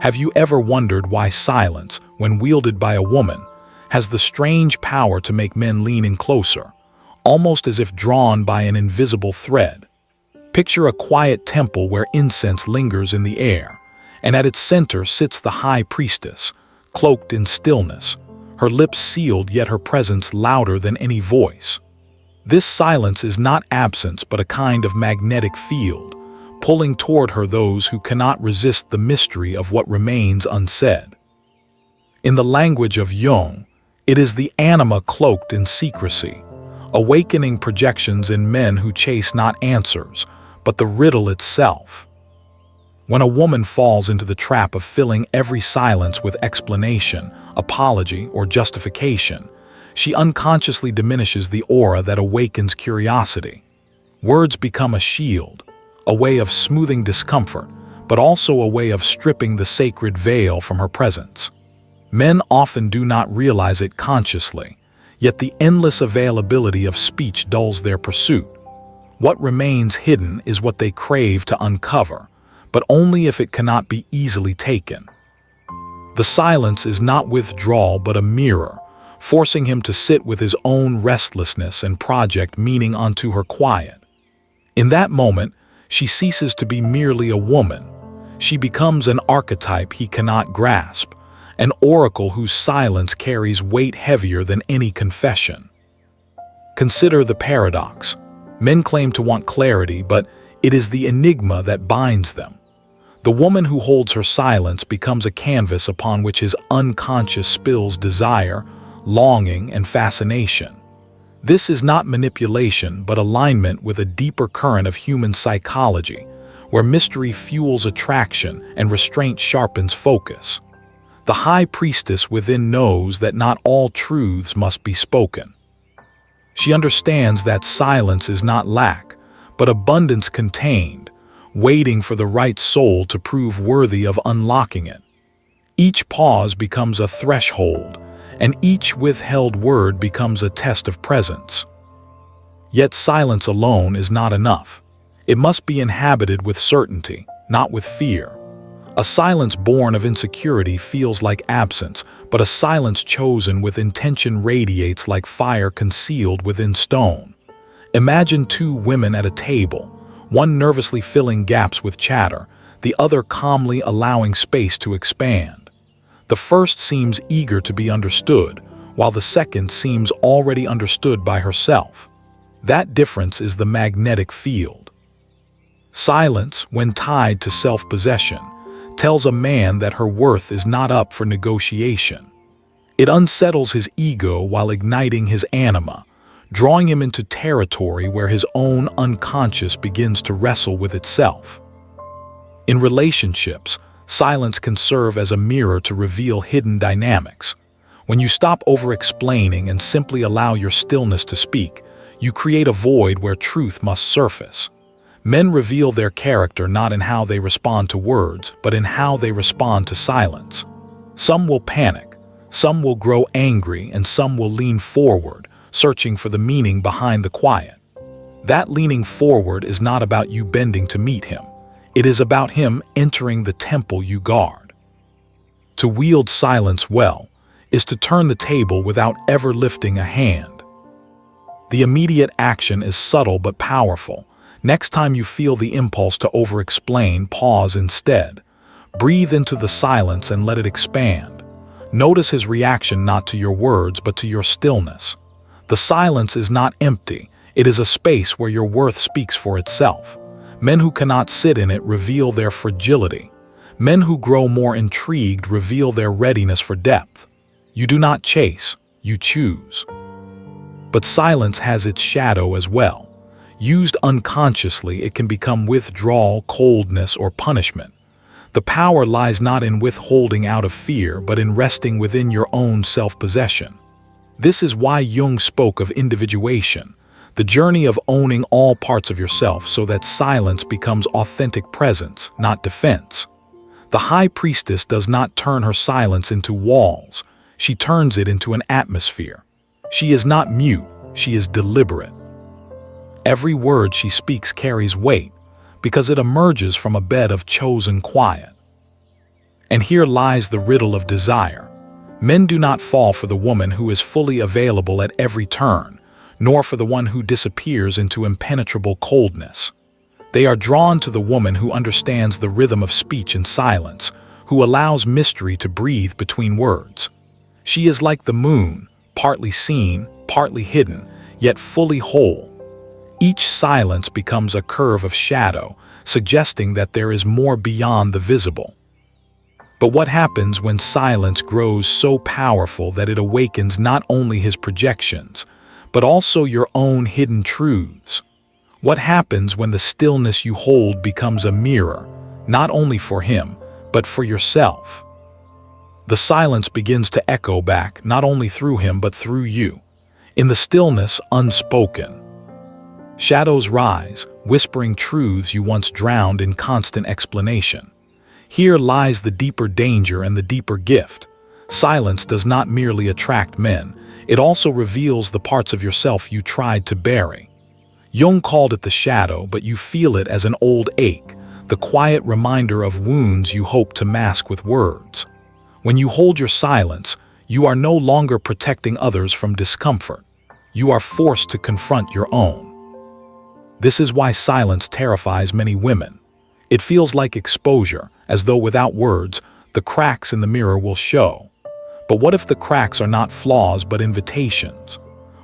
Have you ever wondered why silence, when wielded by a woman, has the strange power to make men lean in closer, almost as if drawn by an invisible thread? Picture a quiet temple where incense lingers in the air, and at its center sits the high priestess, cloaked in stillness, her lips sealed yet her presence louder than any voice. This silence is not absence but a kind of magnetic field, pulling toward her those who cannot resist the mystery of what remains unsaid. In the language of Jung, it is the anima cloaked in secrecy, awakening projections in men who chase not answers, but the riddle itself. When a woman falls into the trap of filling every silence with explanation, apology, or justification, she unconsciously diminishes the aura that awakens curiosity. Words become a shield, a way of smoothing discomfort, but also a way of stripping the sacred veil from her presence. Men often do not realize it consciously, yet the endless availability of speech dulls their pursuit. What remains hidden is what they crave to uncover, but only if it cannot be easily taken. The silence is not withdrawal but a mirror, forcing him to sit with his own restlessness and project meaning onto her quiet. In that moment, she ceases to be merely a woman. She becomes an archetype he cannot grasp, an oracle whose silence carries weight heavier than any confession. Consider the paradox. Men claim to want clarity, but it is the enigma that binds them. The woman who holds her silence becomes a canvas upon which his unconscious spills desire, longing, and fascination. This is not manipulation, but alignment with a deeper current of human psychology, where mystery fuels attraction and restraint sharpens focus. The high priestess within knows that not all truths must be spoken. She understands that silence is not lack, but abundance contained, waiting for the right soul to prove worthy of unlocking it. Each pause becomes a threshold, and each withheld word becomes a test of presence. Yet silence alone is not enough. It must be inhabited with certainty, not with fear. A silence born of insecurity feels like absence, but a silence chosen with intention radiates like fire concealed within stone. Imagine two women at a table, one nervously filling gaps with chatter, the other calmly allowing space to expand. The first seems eager to be understood, while the second seems already understood by herself. That difference is the magnetic field. Silence, when tied to self-possession, tells a man that her worth is not up for negotiation. It unsettles his ego while igniting his anima, drawing him into territory where his own unconscious begins to wrestle with itself. In relationships, silence can serve as a mirror to reveal hidden dynamics. When you stop over-explaining and simply allow your stillness to speak, you create a void where truth must surface. Men reveal their character not in how they respond to words, but in how they respond to silence. Some will panic, some will grow angry, and some will lean forward, searching for the meaning behind the quiet. That leaning forward is not about you bending to meet him. It is about him entering the temple you guard. To wield silence well is to turn the table without ever lifting a hand. The immediate action is subtle but powerful. Next time you feel the impulse to over-explain, pause instead. Breathe into the silence and let it expand. Notice his reaction not to your words but to your stillness. The silence is not empty. It is a space where your worth speaks for itself. Men who cannot sit in it reveal their fragility. Men who grow more intrigued reveal their readiness for depth. You do not chase, you choose. But silence has its shadow as well. Used unconsciously, it can become withdrawal, coldness, or punishment. The power lies not in withholding out of fear, but in resting within your own self-possession. This is why Jung spoke of individuation, the journey of owning all parts of yourself so that silence becomes authentic presence, not defense. The high priestess does not turn her silence into walls. She turns it into an atmosphere. She is not mute, she is deliberate. Every word she speaks carries weight because it emerges from a bed of chosen quiet. And here lies the riddle of desire. Men do not fall for the woman who is fully available at every turn, nor for the one who disappears into impenetrable coldness. They are drawn to the woman who understands the rhythm of speech and silence, who allows mystery to breathe between words. She is like the moon, partly seen, partly hidden, yet fully whole. Each silence becomes a curve of shadow, suggesting that there is more beyond the visible. But what happens when silence grows so powerful that it awakens not only his projections, but also your own hidden truths? What happens when the stillness you hold becomes a mirror, not only for him, but for yourself? The silence begins to echo back, not only through him, but through you. In the stillness, unspoken. Shadows rise, whispering truths you once drowned in constant explanation. Here lies the deeper danger and the deeper gift. Silence does not merely attract men, it also reveals the parts of yourself you tried to bury. Jung called it the shadow, but you feel it as an old ache, the quiet reminder of wounds you hope to mask with words. When you hold your silence, you are no longer protecting others from discomfort. You are forced to confront your own. This is why silence terrifies many women. It feels like exposure, as though without words, the cracks in the mirror will show. But what if the cracks are not flaws but invitations?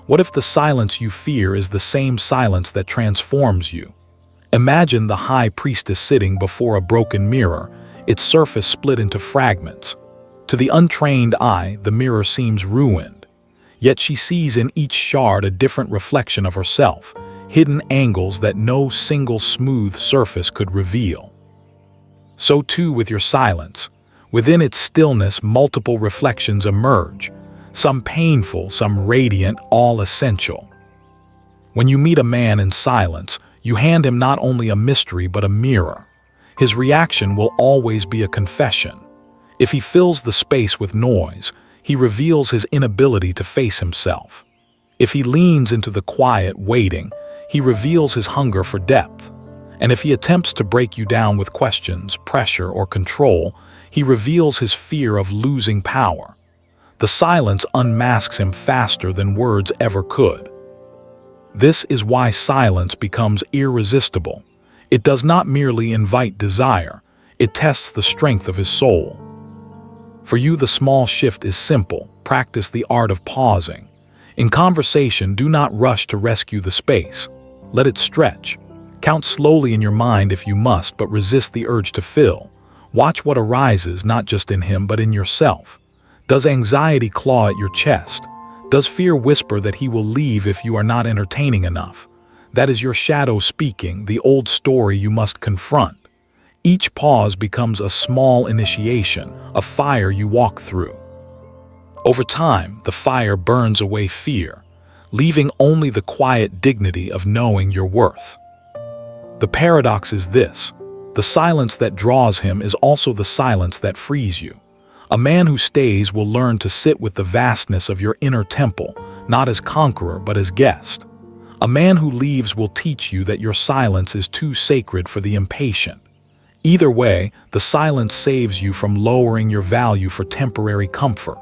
What if the silence you fear is the same silence that transforms you? Imagine the high priestess sitting before a broken mirror, its surface split into fragments. To the untrained eye, the mirror seems ruined. Yet she sees in each shard a different reflection of herself, hidden angles that no single smooth surface could reveal. So too with your silence. Within its stillness, multiple reflections emerge. Some painful, some radiant, all essential. When you meet a man in silence, you hand him not only a mystery but a mirror. His reaction will always be a confession. If he fills the space with noise, he reveals his inability to face himself. If he leans into the quiet, waiting, he reveals his hunger for depth. And if he attempts to break you down with questions, pressure, or control, he reveals his fear of losing power. The silence unmasks him faster than words ever could. This is why silence becomes irresistible. It does not merely invite desire, it tests the strength of his soul. For you, the small shift is simple. Practice the art of pausing. In conversation, do not rush to rescue the space. Let it stretch. Count slowly in your mind if you must, but resist the urge to fill. Watch what arises, not just in him, but in yourself. Does anxiety claw at your chest? Does fear whisper that he will leave if you are not entertaining enough? That is your shadow speaking, the old story you must confront. Each pause becomes a small initiation, a fire you walk through. Over time, the fire burns away fear, leaving only the quiet dignity of knowing your worth. The paradox is this: the silence that draws him is also the silence that frees you. A man who stays will learn to sit with the vastness of your inner temple, not as conqueror but as guest. A man who leaves will teach you that your silence is too sacred for the impatient. Either way, the silence saves you from lowering your value for temporary comfort.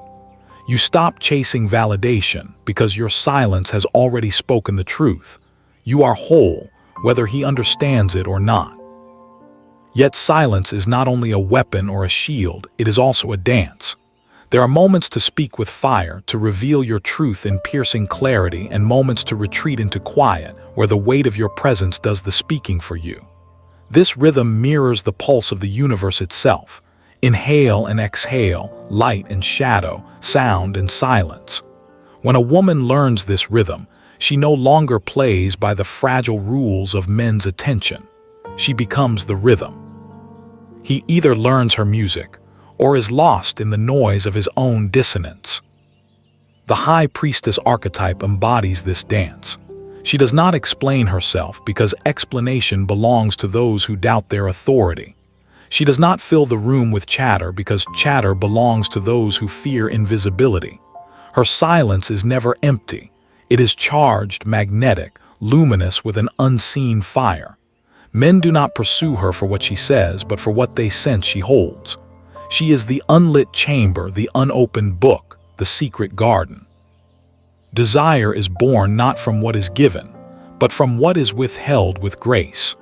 You stop chasing validation because your silence has already spoken the truth. You are whole, whether he understands it or not. Yet silence is not only a weapon or a shield, it is also a dance. There are moments to speak with fire, to reveal your truth in piercing clarity, and moments to retreat into quiet, where the weight of your presence does the speaking for you. This rhythm mirrors the pulse of the universe itself. Inhale and exhale, light and shadow, sound and silence. When a woman learns this rhythm, she no longer plays by the fragile rules of men's attention. She becomes the rhythm. He either learns her music or is lost in the noise of his own dissonance. The high priestess archetype embodies this dance. She does not explain herself because explanation belongs to those who doubt their authority. She does not fill the room with chatter because chatter belongs to those who fear invisibility. Her silence is never empty. It is charged, magnetic, luminous with an unseen fire. Men do not pursue her for what she says, but for what they sense she holds. She is the unlit chamber, the unopened book, the secret garden. Desire is born not from what is given, but from what is withheld with grace.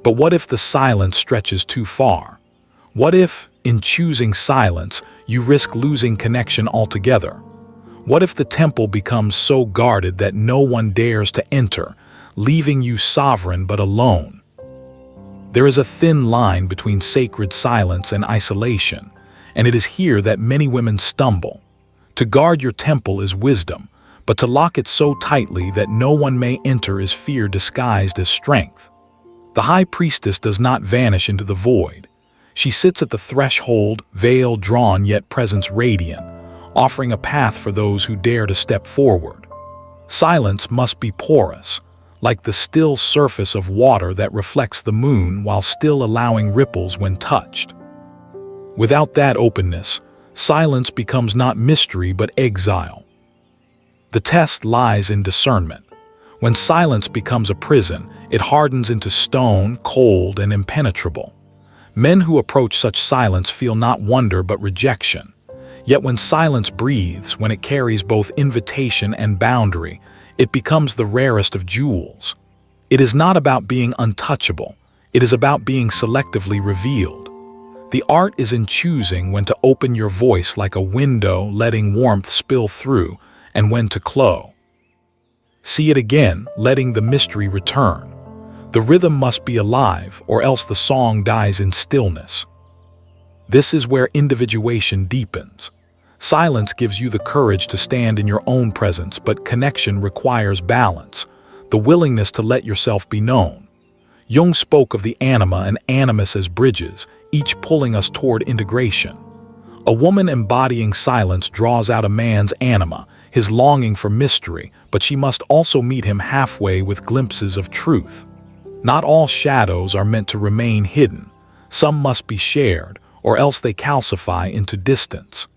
But what if the silence stretches too far? What if, in choosing silence, you risk losing connection altogether? What if the temple becomes so guarded that no one dares to enter, leaving you sovereign but alone? There is a thin line between sacred silence and isolation, and it is here that many women stumble. To guard your temple is wisdom, but to lock it so tightly that no one may enter is fear disguised as strength. The high priestess does not vanish into the void. She sits at the threshold, veil drawn yet presence radiant, offering a path for those who dare to step forward. Silence must be porous, like the still surface of water that reflects the moon while still allowing ripples when touched. Without that openness, silence becomes not mystery but exile. The test lies in discernment. When silence becomes a prison, it hardens into stone, cold and impenetrable. Men who approach such silence feel not wonder but rejection. Yet when silence breathes, when it carries both invitation and boundary, it becomes the rarest of jewels. It is not about being untouchable. It is about being selectively revealed. The art is in choosing when to open your voice like a window, letting warmth spill through, and when to close. See it again, letting the mystery return. The rhythm must be alive, or else the song dies in stillness. This is where individuation deepens. Silence gives you the courage to stand in your own presence, but connection requires balance, the willingness to let yourself be known. Jung spoke of the anima and animus as bridges, each pulling us toward integration. A woman embodying silence draws out a man's anima, his longing for mystery, but she must also meet him halfway with glimpses of truth. Not all shadows are meant to remain hidden. Some must be shared, or else they calcify into distance.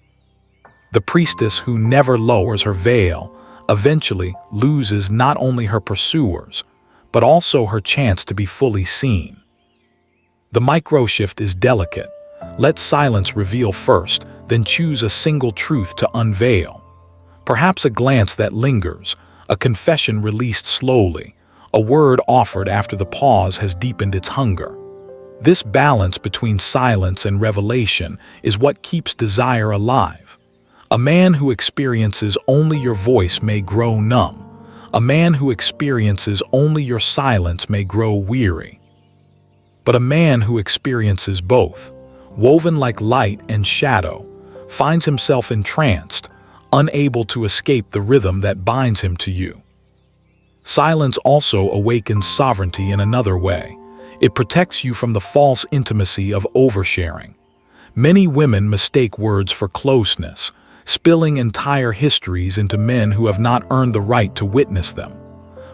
The priestess who never lowers her veil eventually loses not only her pursuers, but also her chance to be fully seen. The micro-shift is delicate. Let silence reveal first, then choose a single truth to unveil. Perhaps a glance that lingers, a confession released slowly, a word offered after the pause has deepened its hunger. This balance between silence and revelation is what keeps desire alive. A man who experiences only your voice may grow numb. A man who experiences only your silence may grow weary. But a man who experiences both, woven like light and shadow, finds himself entranced, unable to escape the rhythm that binds him to you. Silence also awakens sovereignty in another way. It protects you from the false intimacy of oversharing. Many women mistake words for closeness, spilling entire histories into men who have not earned the right to witness them.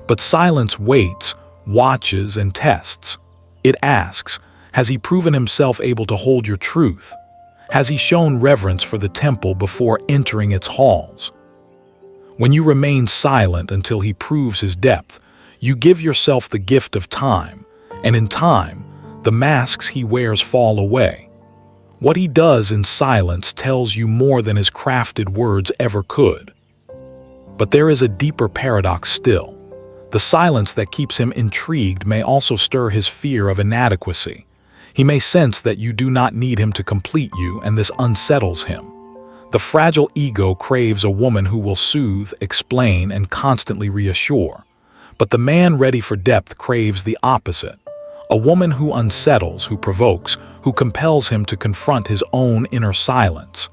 But silence waits, watches, and tests. It asks, has he proven himself able to hold your truth? Has he shown reverence for the temple before entering its halls? When you remain silent until he proves his depth, you give yourself the gift of time, and in time, the masks he wears fall away. What he does in silence tells you more than his crafted words ever could. But there is a deeper paradox still. The silence that keeps him intrigued may also stir his fear of inadequacy. He may sense that you do not need him to complete you, and this unsettles him. The fragile ego craves a woman who will soothe, explain, and constantly reassure. But the man ready for depth craves the opposite. A woman who unsettles, who provokes, who compels him to confront his own inner silence.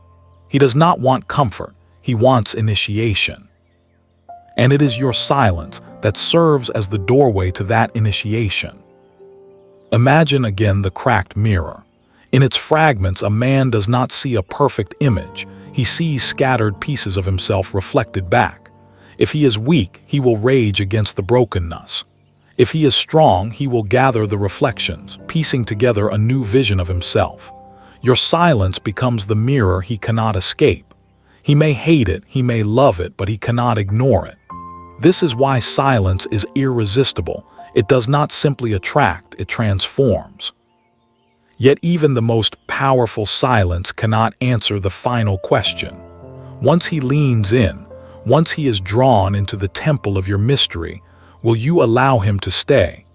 He does not want comfort, he wants initiation. And it is your silence that serves as the doorway to that initiation. Imagine again the cracked mirror. In its fragments, a man does not see a perfect image. He sees scattered pieces of himself reflected back. If he is weak, he will rage against the brokenness. If he is strong, he will gather the reflections, piecing together a new vision of himself. Your silence becomes the mirror he cannot escape. He may hate it, he may love it, but he cannot ignore it. This is why silence is irresistible. It does not simply attract, it transforms. Yet even the most powerful silence cannot answer the final question. Once he leans in, once he is drawn into the temple of your mystery, will you allow him to stay?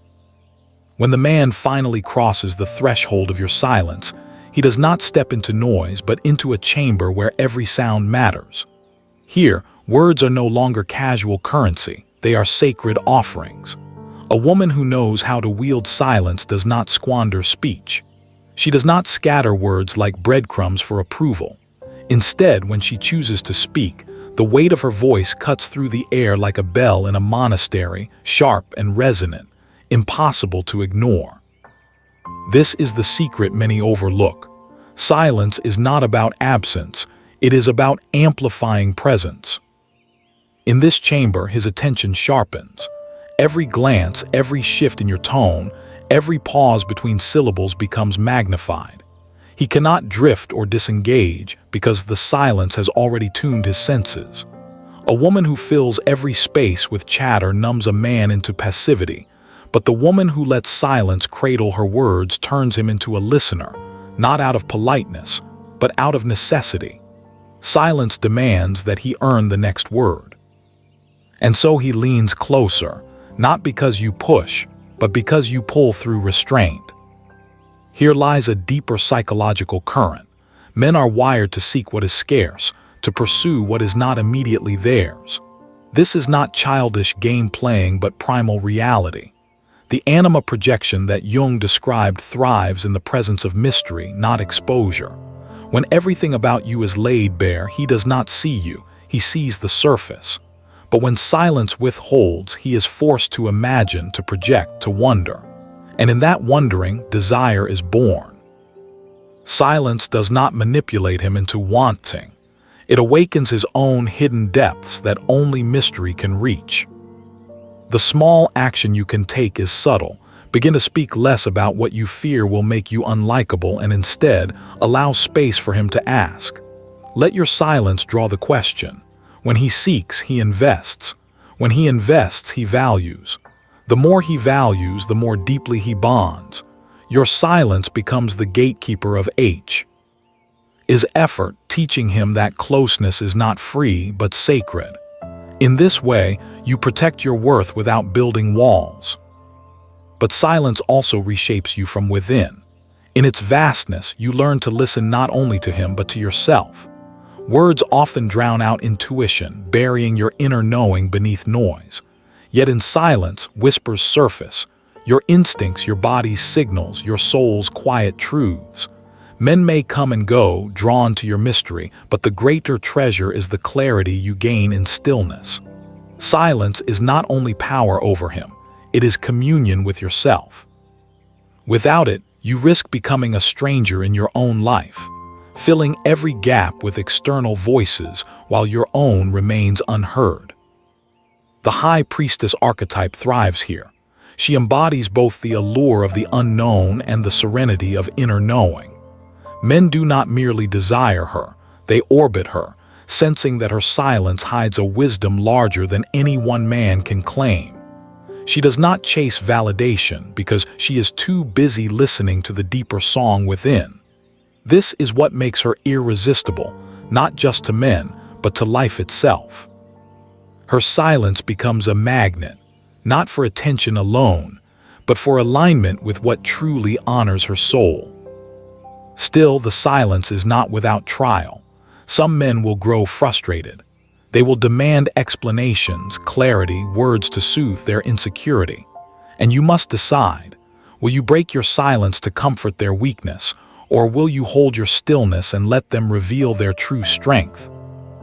When the man finally crosses the threshold of your silence, he does not step into noise but into a chamber where every sound matters. Here, words are no longer casual currency, they are sacred offerings. A woman who knows how to wield silence does not squander speech. She does not scatter words like breadcrumbs for approval. Instead, when she chooses to speak, the weight of her voice cuts through the air like a bell in a monastery, sharp and resonant, impossible to ignore. This is the secret many overlook. Silence is not about absence, it is about amplifying presence. In this chamber, his attention sharpens. Every glance, every shift in your tone, every pause between syllables becomes magnified. He cannot drift or disengage because the silence has already tuned his senses. A woman who fills every space with chatter numbs a man into passivity, but the woman who lets silence cradle her words turns him into a listener, not out of politeness, but out of necessity. Silence demands that he earn the next word. And so he leans closer, not because you push, but because you pull through restraint. Here lies a deeper psychological current. Men are wired to seek what is scarce, to pursue what is not immediately theirs. This is not childish game playing but primal reality. The anima projection that Jung described thrives in the presence of mystery, not exposure. When everything about you is laid bare, he does not see you, he sees the surface. But when silence withholds, he is forced to imagine, to project, to wonder. And in that wondering, desire is born. Silence does not manipulate him into wanting. It awakens his own hidden depths that only mystery can reach. The small action you can take is subtle. Begin to speak less about what you fear will make you unlikable and instead allow space for him to ask. Let your silence draw the question. When he seeks, he invests. When he invests, he values. The more he values, the more deeply he bonds. Your silence becomes the gatekeeper of H. Is effort, teaching him that closeness is not free but sacred. In this way, you protect your worth without building walls. But silence also reshapes you from within. In its vastness, you learn to listen not only to him but to yourself. Words often drown out intuition, burying your inner knowing beneath noise. Yet in silence, whispers surface. Your instincts, your body's signals, your soul's quiet truths. Men may come and go, drawn to your mystery, but the greater treasure is the clarity you gain in stillness. Silence is not only power over him, it is communion with yourself. Without it, you risk becoming a stranger in your own life, filling every gap with external voices while your own remains unheard. The high priestess archetype thrives here. She embodies both the allure of the unknown and the serenity of inner knowing. Men do not merely desire her, they orbit her, sensing that her silence hides a wisdom larger than any one man can claim. She does not chase validation because she is too busy listening to the deeper song within. This is what makes her irresistible, not just to men, but to life itself. Her silence becomes a magnet, not for attention alone, but for alignment with what truly honors her soul. Still, the silence is not without trial. Some men will grow frustrated. They will demand explanations, clarity, words to soothe their insecurity. And you must decide, will you break your silence to comfort their weakness, or will you hold your stillness and let them reveal their true strength?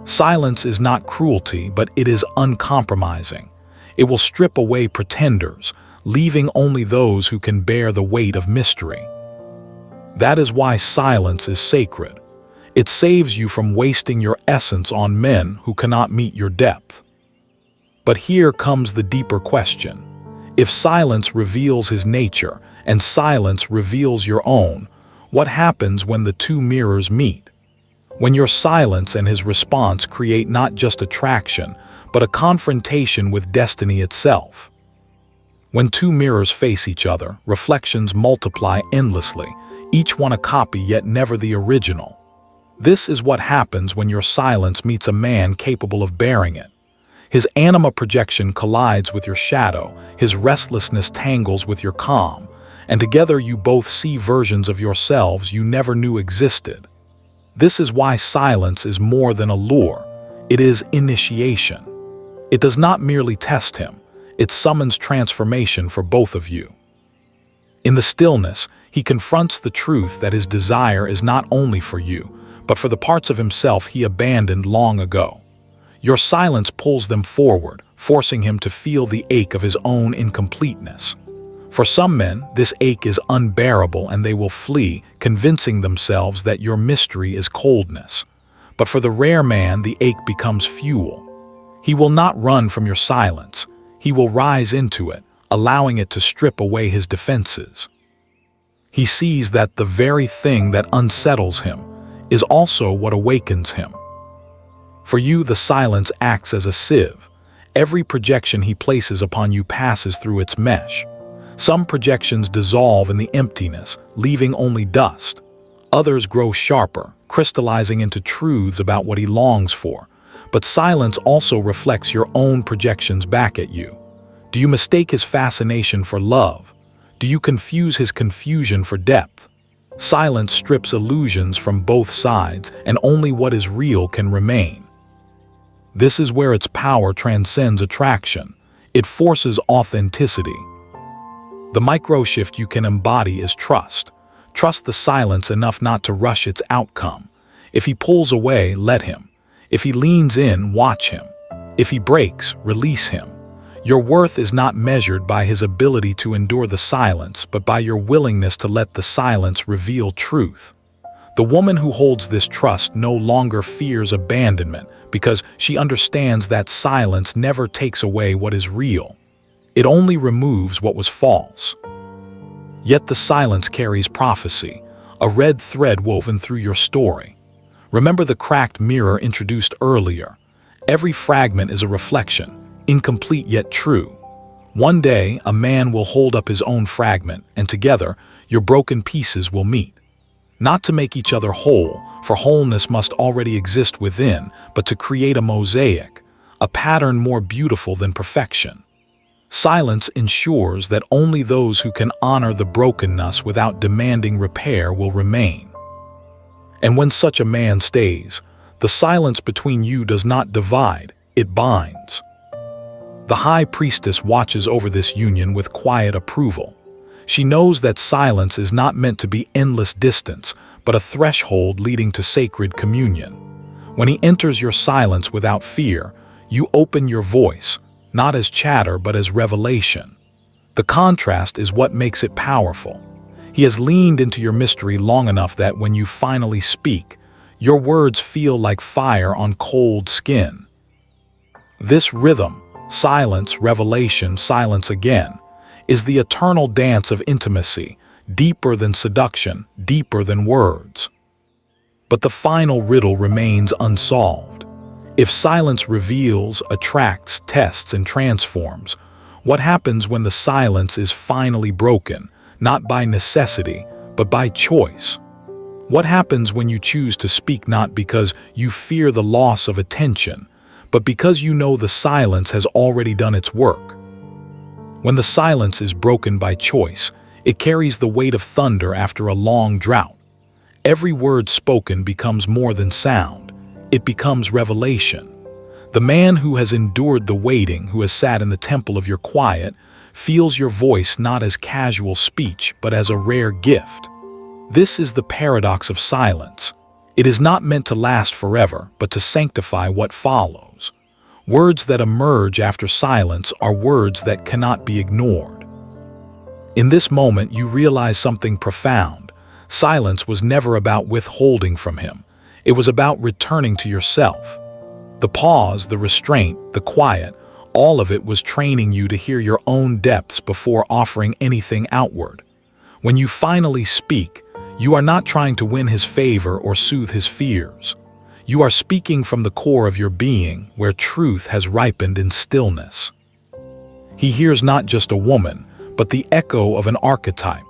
Silence is not cruelty, but it is uncompromising. It will strip away pretenders, leaving only those who can bear the weight of mystery. That is why silence is sacred. It saves you from wasting your essence on men who cannot meet your depth. But here comes the deeper question. If silence reveals his nature and silence reveals your own, what happens when the two mirrors meet? When your silence and his response create not just attraction, but a confrontation with destiny itself. When two mirrors face each other, reflections multiply endlessly. each one a copy yet never the original. This is what happens when your silence meets a man capable of bearing it. His anima projection collides with your shadow, his restlessness tangles with your calm, and together you both see versions of yourselves you never knew existed. This is why silence is more than a lure. It is initiation. It does not merely test him, it summons transformation for both of you. In the stillness, he confronts the truth that his desire is not only for you, but for the parts of himself he abandoned long ago. Your silence pulls them forward, forcing him to feel the ache of his own incompleteness. For some men, this ache is unbearable and they will flee, convincing themselves that your mystery is coldness. But for the rare man, the ache becomes fuel. He will not run from your silence. He will rise into it, allowing it to strip away his defenses. He sees that the very thing that unsettles him is also what awakens him. For you, the silence acts as a sieve. Every projection he places upon you passes through its mesh. Some projections dissolve in the emptiness, leaving only dust. Others grow sharper, crystallizing into truths about what he longs for. But silence also reflects your own projections back at you. Do you mistake his fascination for love? Do you confuse his confusion for depth? Silence strips illusions from both sides, and only what is real can remain. This is where its power transcends attraction. It forces authenticity. The micro-shift you can embody is trust. Trust the silence enough not to rush its outcome. If he pulls away, let him. If he leans in, watch him. If he breaks, release him. Your worth is not measured by his ability to endure the silence, but by your willingness to let the silence reveal truth. The woman who holds this trust no longer fears abandonment because she understands that silence never takes away what is real. It only removes what was false. Yet the silence carries prophecy, a red thread woven through your story. Remember the cracked mirror introduced earlier. Every fragment is a reflection, incomplete yet true. One day, a man will hold up his own fragment, and together, your broken pieces will meet. Not to make each other whole, for wholeness must already exist within, but to create a mosaic, a pattern more beautiful than perfection. Silence ensures that only those who can honor the brokenness without demanding repair will remain. And when such a man stays, the silence between you does not divide, it binds. The high priestess watches over this union with quiet approval. She knows that silence is not meant to be endless distance, but a threshold leading to sacred communion. When he enters your silence without fear, you open your voice, not as chatter but as revelation. The contrast is what makes it powerful. He has leaned into your mystery long enough that when you finally speak, your words feel like fire on cold skin. This rhythm, silence, revelation, silence again, is the eternal dance of intimacy, deeper than seduction, deeper than words. But the final riddle remains unsolved. If silence reveals, attracts, tests, and transforms, what happens when the silence is finally broken, not by necessity, but by choice? What happens when you choose to speak not because you fear the loss of attention, but because you know the silence has already done its work? When the silence is broken by choice, it carries the weight of thunder after a long drought. Every word spoken becomes more than sound. It becomes revelation. The man who has endured the waiting, who has sat in the temple of your quiet, feels your voice not as casual speech, but as a rare gift. This is the paradox of silence. It is not meant to last forever, but to sanctify what follows. Words that emerge after silence are words that cannot be ignored. In this moment, you realize something profound. Silence was never about withholding from him. It was about returning to yourself. The pause, the restraint, the quiet, all of it was training you to hear your own depths before offering anything outward. When you finally speak, you are not trying to win his favor or soothe his fears. You are speaking from the core of your being, where truth has ripened in stillness. He hears not just a woman, but the echo of an archetype.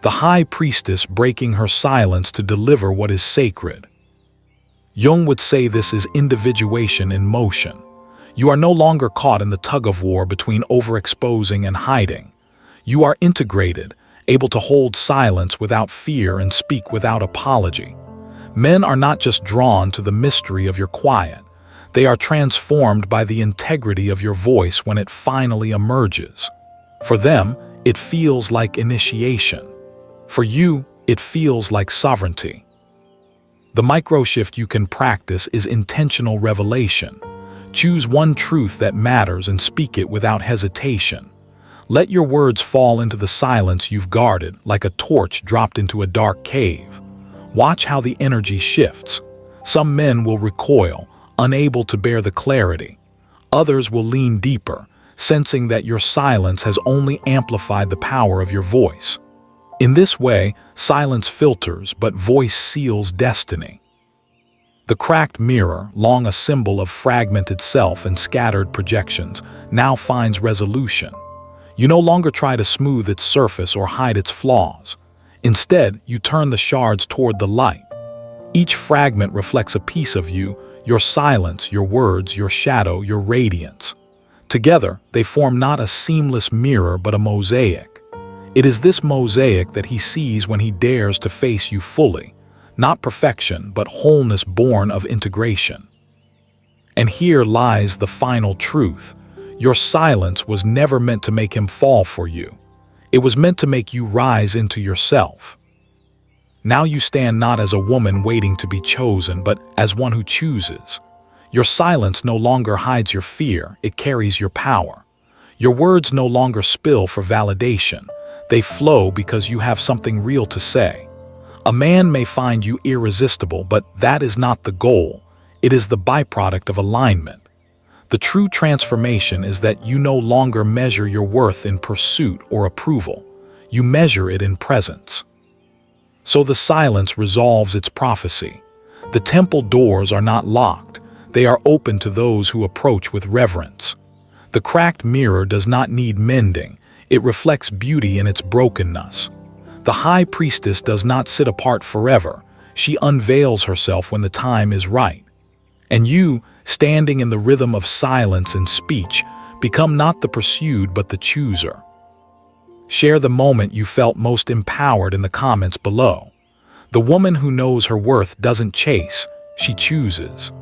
the high priestess breaking her silence to deliver what is sacred. Jung would say this is individuation in motion. You are no longer caught in the tug-of-war between overexposing and hiding. You are integrated, able to hold silence without fear and speak without apology. Men are not just drawn to the mystery of your quiet. They are transformed by the integrity of your voice when it finally emerges. For them, it feels like initiation. For you, it feels like sovereignty. The micro-shift you can practice is intentional revelation. Choose one truth that matters and speak it without hesitation. Let your words fall into the silence you've guarded, like a torch dropped into a dark cave. Watch how the energy shifts. Some men will recoil, unable to bear the clarity. Others will lean deeper, sensing that your silence has only amplified the power of your voice. In this way, silence filters, but voice seals destiny. The cracked mirror, long a symbol of fragmented self and scattered projections, now finds resolution. You no longer try to smooth its surface or hide its flaws. Instead, you turn the shards toward the light. Each fragment reflects a piece of you, your silence, your words, your shadow, your radiance. Together, they form not a seamless mirror but a mosaic. It is this mosaic that he sees when he dares to face you fully, not perfection but wholeness born of integration. And here lies the final truth. Your silence was never meant to make him fall for you. It was meant to make you rise into yourself. Now you stand not as a woman waiting to be chosen, but as one who chooses. Your silence no longer hides your fear, it carries your power. Your words no longer spill for validation. They flow because you have something real to say. A man may find you irresistible, but that is not the goal. It is the byproduct of alignment. The true transformation is that you no longer measure your worth in pursuit or approval. You measure it in presence. So the silence resolves its prophecy. The temple doors are not locked. They are open to those who approach with reverence. The cracked mirror does not need mending. It reflects beauty in its brokenness. The high priestess does not sit apart forever. She unveils herself when the time is right. And you, standing in the rhythm of silence and speech, become not the pursued but the chooser. Share the moment you felt most empowered in the comments below. The woman who knows her worth doesn't chase, she chooses.